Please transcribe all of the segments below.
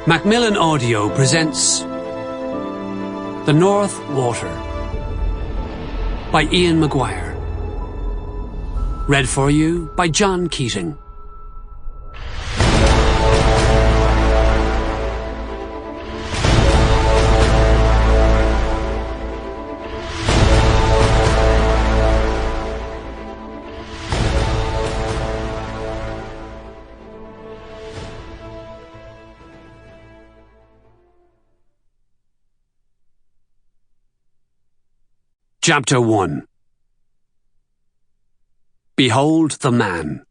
Macmillan Audio presents The North Water by Ian McGuire. Read for you by John Keating. Chapter 1. Behold the man.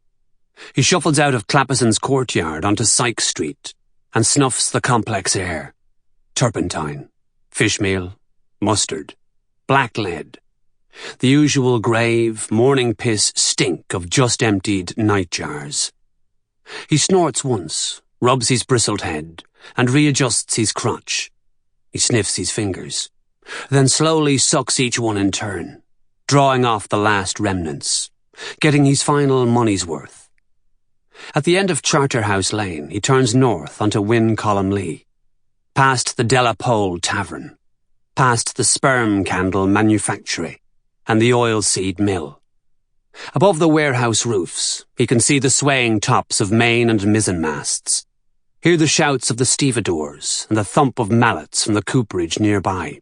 He shuffles out of Clapperson's courtyard onto Sykes Street and snuffs the complex air. Turpentine, fishmeal, mustard, black lead. The usual grave, morning piss stink of just emptied night jars. He snorts once, rubs his bristled head, and readjusts his crotch. He sniffs his fingers, then slowly sucks each one in turn, drawing off the last remnants, getting his final money's worth. At the end of Charterhouse Lane, he turns north onto Win Column Lee, past the Della Pole Tavern, past the Sperm Candle Manufactory and the Oilseed Mill. Above the warehouse roofs, he can see the swaying tops of main and mizzen masts, hear the shouts of the stevedores and the thump of mallets from the cooperage nearby.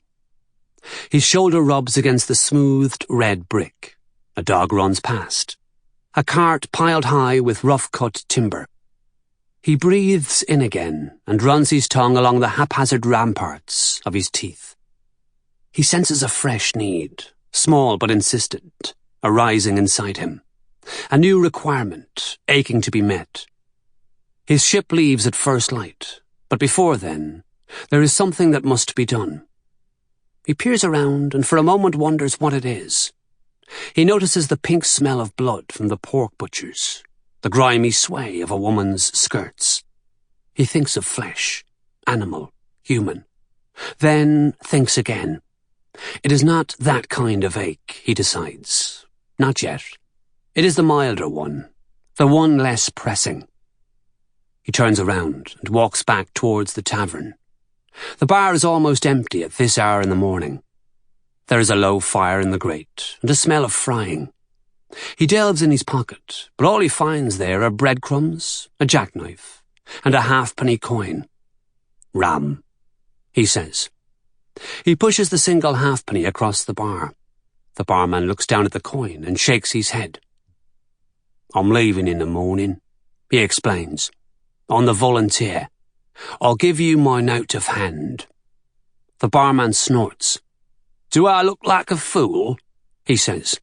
His shoulder rubs against the smoothed red brick. A dog runs past. A cart piled high with rough-cut timber. He breathes in again and runs his tongue along the haphazard ramparts of his teeth. He senses a fresh need, small but insistent, arising inside him. A new requirement, aching to be met. His ship leaves at first light, but before then, there is something that must be done. He peers around and for a moment wonders what it is. He notices the pink smell of blood from the pork butchers, the grimy sway of a woman's skirts. He thinks of flesh, animal, human. Then thinks again. It is not that kind of ache, he decides. Not yet. It is the milder one, the one less pressing. He turns around and walks back towards the tavern. The bar is almost empty at this hour in the morning. There is a low fire in the grate, and a smell of frying. He delves in his pocket, but all he finds there are breadcrumbs, a jackknife, and a halfpenny coin. Ram, he says. He pushes the single halfpenny across the bar. The barman looks down at the coin and shakes his head. I'm leaving in the morning, he explains, on the volunteer. I'll give you my note of hand. The barman snorts. Do I look like a fool? He says.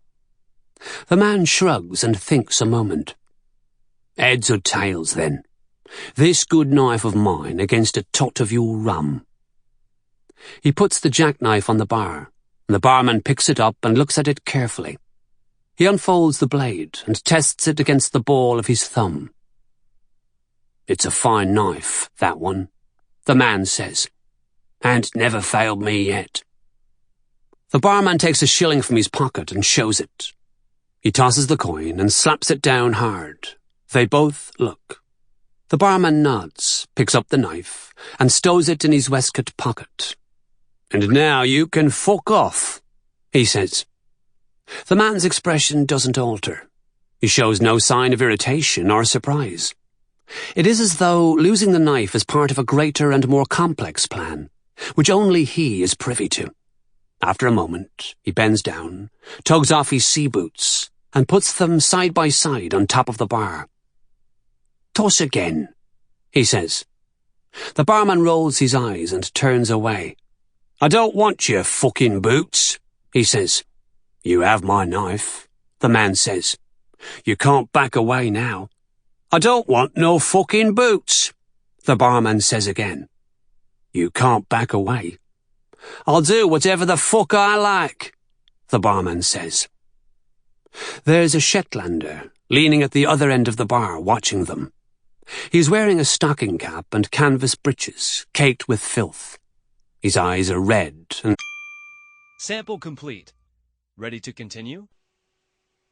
The man shrugs and thinks a moment. Heads or tails, then? This good knife of mine against a tot of your rum. He puts the jackknife on the bar, and the barman picks it up and looks at it carefully. He unfolds the blade and tests it against the ball of his thumb. It's a fine knife, that one, the man says, and never failed me yet. The barman takes a shilling from his pocket and shows it. He tosses the coin and slaps it down hard. They both look. The barman nods, picks up the knife, and stows it in his waistcoat pocket. And now you can fuck off, he says. The man's expression doesn't alter. He shows no sign of irritation or surprise. It is as though losing the knife is part of a greater and more complex plan, which only he is privy to. After a moment, he bends down, tugs off his sea boots, and puts them side by side on top of the bar. Toss again, he says. The barman rolls his eyes and turns away. I don't want your fucking boots, he says. You have my knife, the man says. You can't back away now. I don't want no fucking boots, the barman says again. You can't back away. I'll do whatever the fuck I like, the barman says. There's a Shetlander leaning at the other end of the bar watching them. He's wearing a stocking cap and canvas breeches caked with filth. His eyes are red and... Sample complete. Ready to continue?